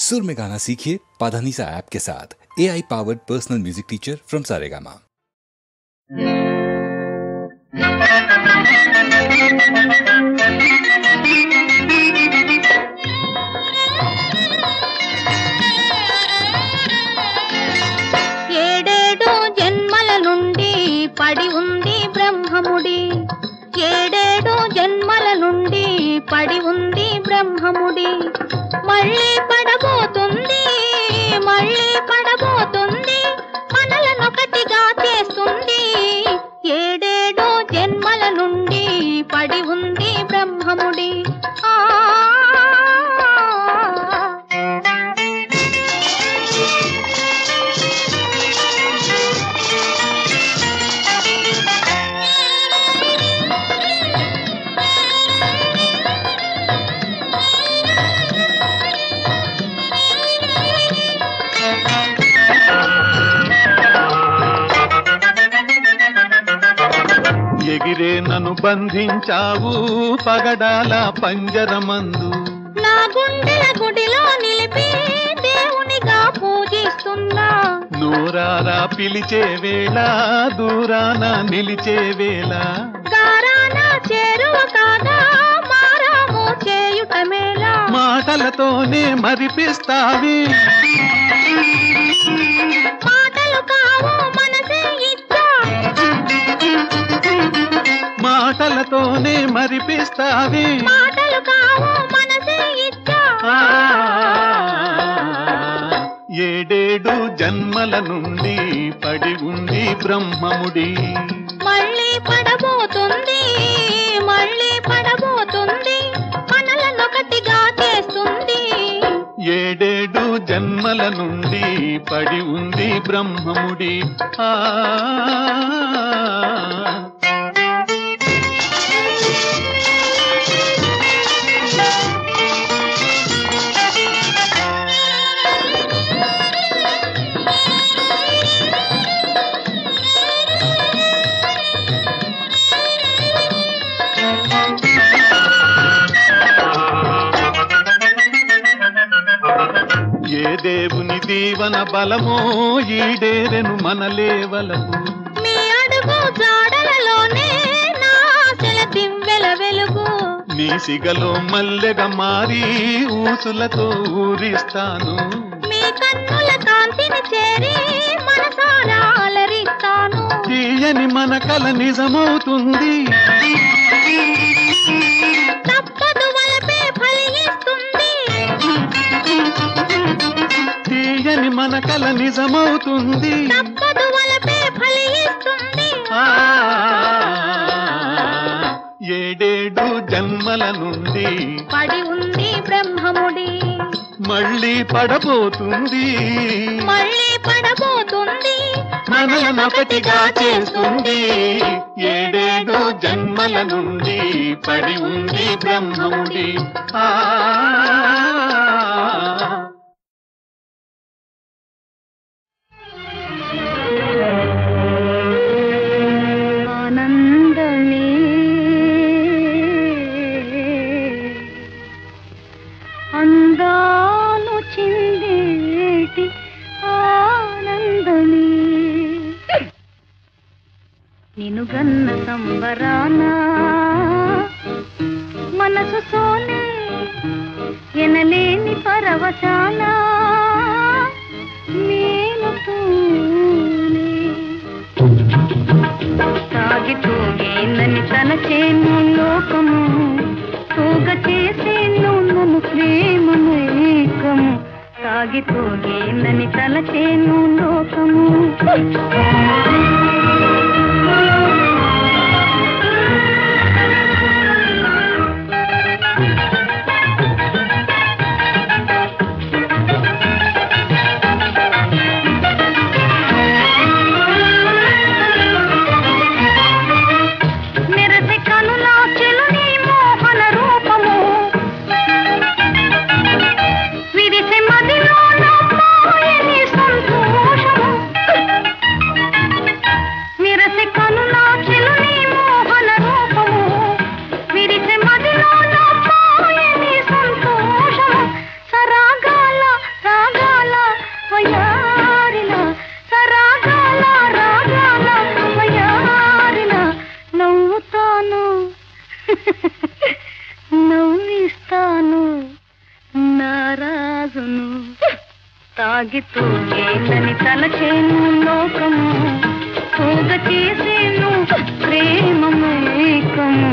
सुर में गाना सीखिए पाधानीसा ऐप के साथ। AI powered personal music teacher from Saregama. ఏడేడో జన్మల నుండి పడి ఉంది బ్రహ్మముడి, ఏడేడో జన్మల నుండి పడి ఉంది బ్రహ్మముడి. మళ్ళీ పడబోతుంది, మళ్ళీ పడబోతుంది, మనలనొకటిగా చేస్తుంది. ఏడేడో జన్మల నుండి పడి ఉంది బ్రహ్మముడి. ఎగిరే నన్ను బంధించావు పగడాల పంజరమందు, నా గుండెల గుడిలో నిలిపి దేవునిగా పూజిస్తున్నా. నూరారా పిలిచే వేళ దూరాన నిలిచే వేళ, గారాన చేరువ కాగా మారాము చేయుట మేళ. మాటలతోనే మరిపిస్తావి, మాటలు కావు మనసే ఇచ్చా, మాటలతోనే మరిపిస్తావి, మాటలు కావు మనసే ఇచ్చా. ఏడేడు జన్మల నుండి పడి ఉంది బ్రహ్మముడి. మళ్ళీ పడబోతుంది, మళ్ళీ పడబోతుంది, మనలనొకటిగా చేస్తుంది. ఏడేడు జన్మల నుండి పడి ఉంది బ్రహ్మముడి. ఏ దేవుని దీవన బలమో ఈడేరెను మనలేవలకు, మీ అడుగు జాడలలోనే నా ఆశల దివ్వెల వెలుగు. నీ సిగలో మల్లెగా మారి ఊసులతో ఊరిస్తాను, మీ కన్నుల కాంతిని చేరి మనసారా అలరిస్తాను. తీయని మన కల నిజమవుతుంది, తప్పదు వలపే ఫలిస్తుంది, తీయని మన కల నిజమవుతుంది. తప్పదు వలపే ఫలిస్తుంది. ఏడేడు జన్మల నుండి పడి ఉంది బ్రహ్మముడి, మళ్ళీ పడబోతుంది, మళ్ళీ పడబోతుంది, మనలనొకటిగా చేస్తుంది. ఏడేడు జన్మల నుండి పడి ఉంది బ్రహ్మముడి. ఆనందమే అందాలు చిందేటి ఆనందమే, నిన్ను గన్న సంబరాన మనసు సోనే ఎనలేని పరవశాన నేను తూనే. సాగి తూగేందని తలచేను లోకము, తూగ చేసేను నన్ను ప్రేమనేకము. సాగి తూగేందని తలచేను లోకము. మెరసే కనులా చెలుని మోహన రూపము, విరిసే మదిలో నా మాయని సంతోషము. నారాజును తాగి తూగేనని తలచేను లోకము తూగ చేసేను ప్రేమమేకము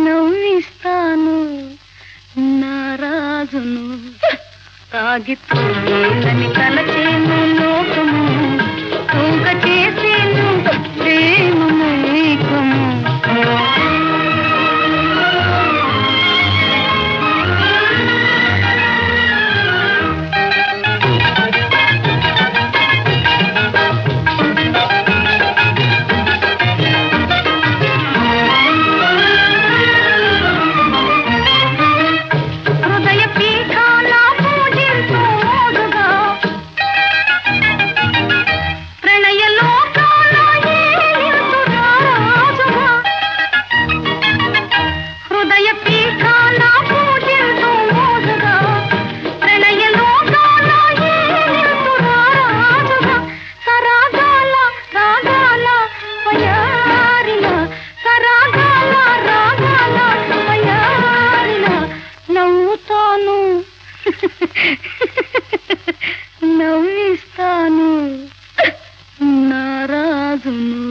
నవ్విస్తాను నారాజును తాగితూగేనని తలచేను లోకము తూగ చేసేను ప్రేమమేకము నవ్విస్తాను నారాజును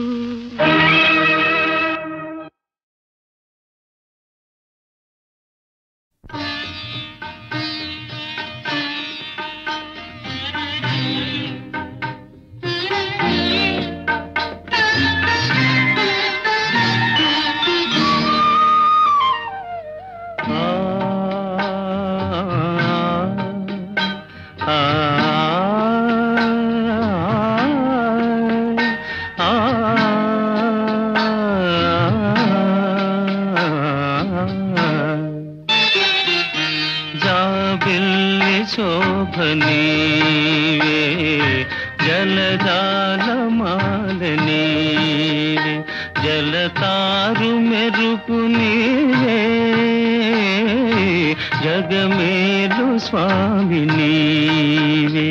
జాబిల్లి శోభనీవే జలజాలమాలనీవే జలతారు మెరుపు నీవే జగమేలు స్వామి నీవే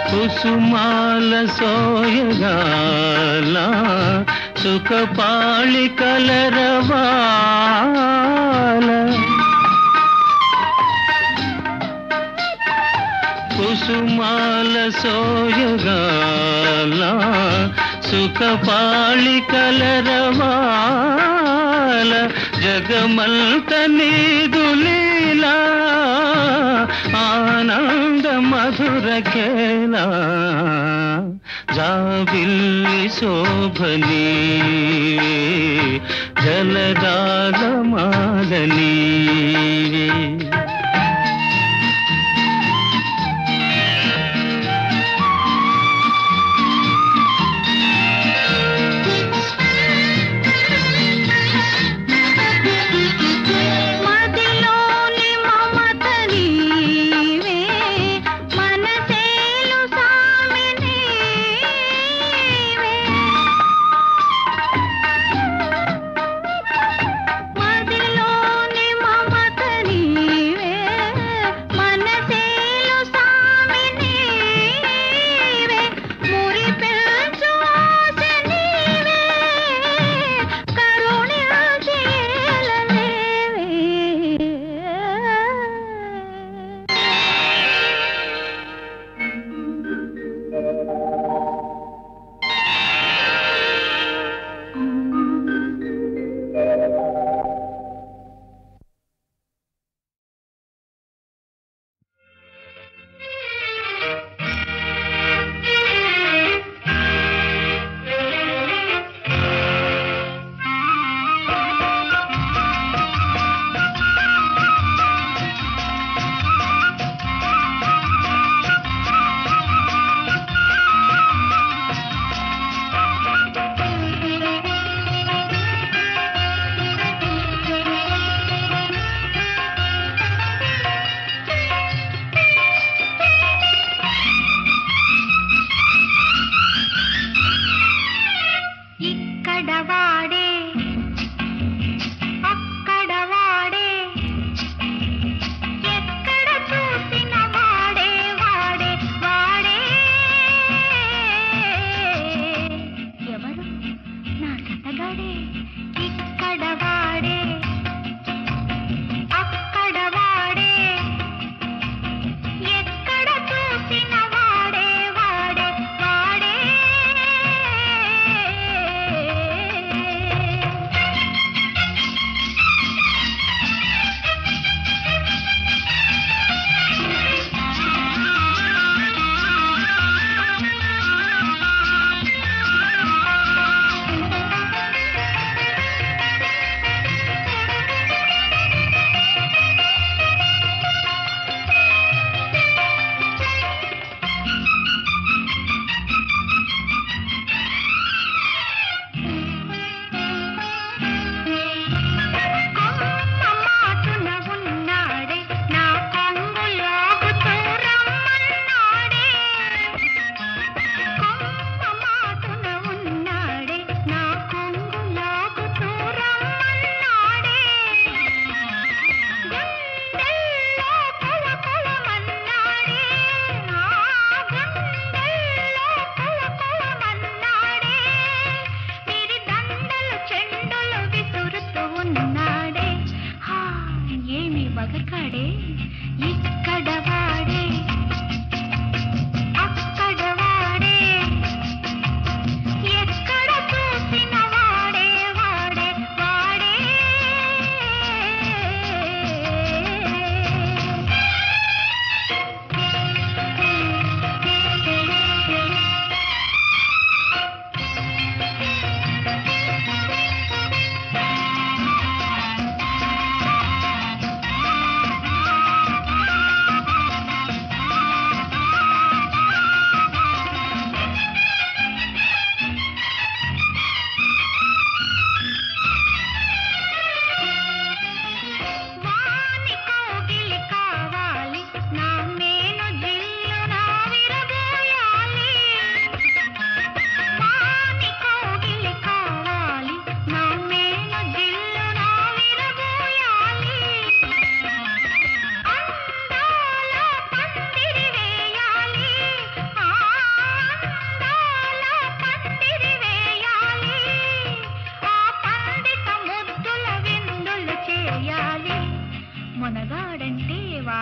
కుసుమాల సోయగాల సుఖపాళి కలరవాల కుసుమాల సోయగాల సుఖపాళి కలరవాల జగమంత నీదు లీలా ఆనంద మధుర కేలా జాబిల్లి శోభనీవే జలజాలమాలనీవే మదిలోని మమ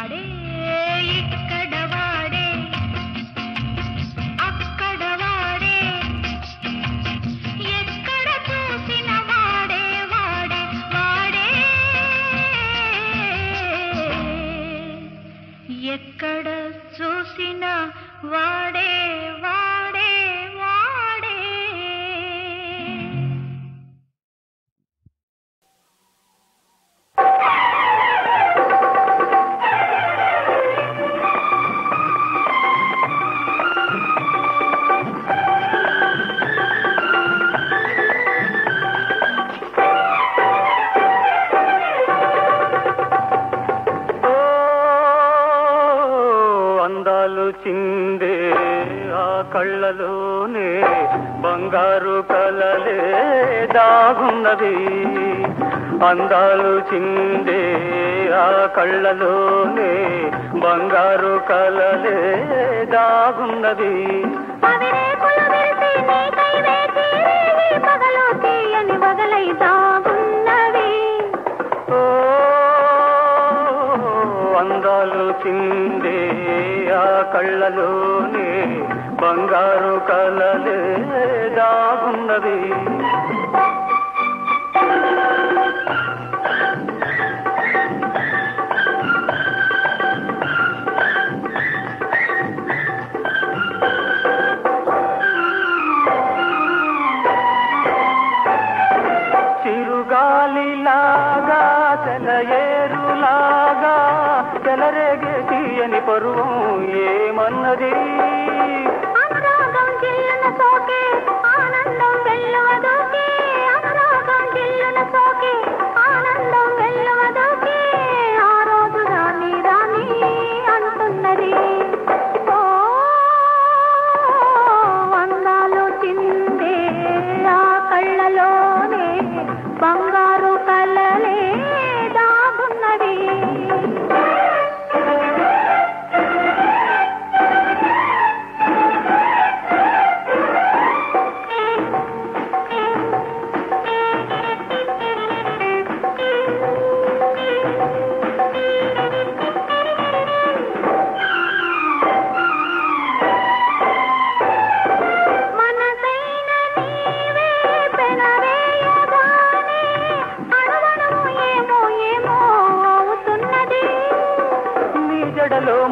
వాడే ఇక్కడ వాడే అక్కడ వాడే ఎక్కడ చూసిన వాడే వాడే వాడే ఎక్కడ చూసిన వాడే వాడే వాడే. చిందే ఆ కళ్ళలోనే బంగారు కలలే దాగున్నది. అందాలు చిందే ఆ కళ్ళలోనే బంగారు కలలే దాగున్నది. అందాలు చిందే ఆ కళ్ళలోనే బంగారు కలలే దాగున్నది. చిరుగాలిలాగా సెలయేరులాగా చెలరేగే తీయని పరువం ఏమన్నది. అనురాగం జిల్లున సోకే ఆనందం వెల్లువదోకే అనురాగం జిల్లున సోకే ఆనందం వెల్లువదోకే ఆ రోజు రాని రాని అంటున్నది. ఓ అందాలు చిందే ఆ కళ్ళలోనే బంగారు కలలే దాగున్నది.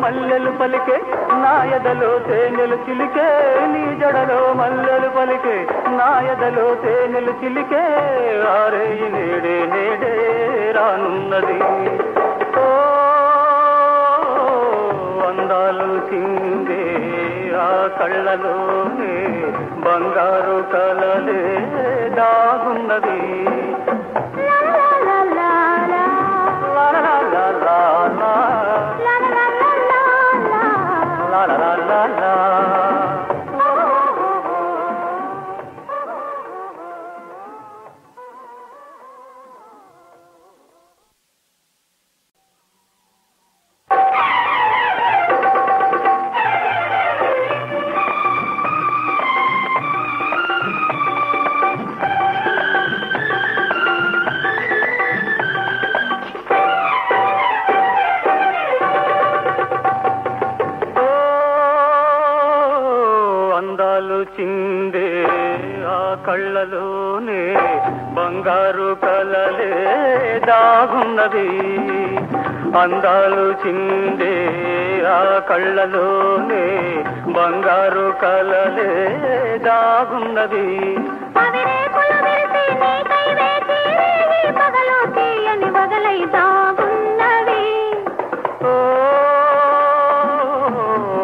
మల్లెలు పలికే నాయదలో తేనెలు చిలికే నీ జడలో మల్లెలు పలికే నాయదలో తేనెలు చిలికే ఆరే నేడే నేడే రానున్నది. ఓ అందాలు చిందే ఆ కళ్ళలోనే బంగారు కలలే దాగున్నది. చిందే ఆ కళ్ళలోనే బంగారు కలలే దాగున్నది. అందాలు చిందే ఆ కళ్ళలోనే బంగారు కలలే దాగున్నది.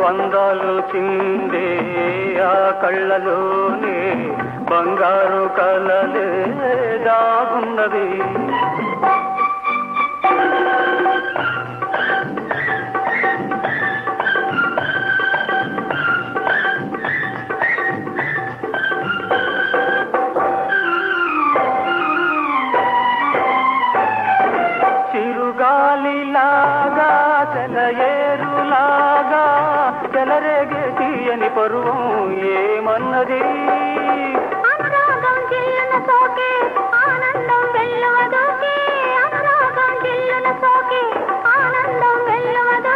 అందాలు చిందే ఆ కళ్ళలోనే బంగారు కలలే దాగున్నది. చిరుగాలిలాగా సెలయేరులాగా చెలరేగే తీయని పరువం ఏమన్నది. అనురాగం జిల్లున సోకే ఆనందం వెల్లువదోకే అనురాగం జిల్లున సోకే ఆనందం వెల్లువదోకే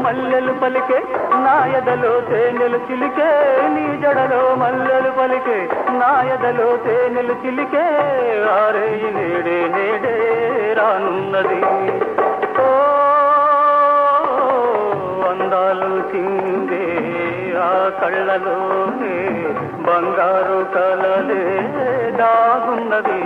మల్లెలు పలికే నాయదలో తేనెలు చిలికే నీ జడలో మల్లెలు పలికే నాయదలో తేనెలు చిలికే ఆరే నేడే నేడే రానున్నది ఓ అందాలు చిందే ఆ కళ్ళలోనే బంగారు కలలే దాగున్నది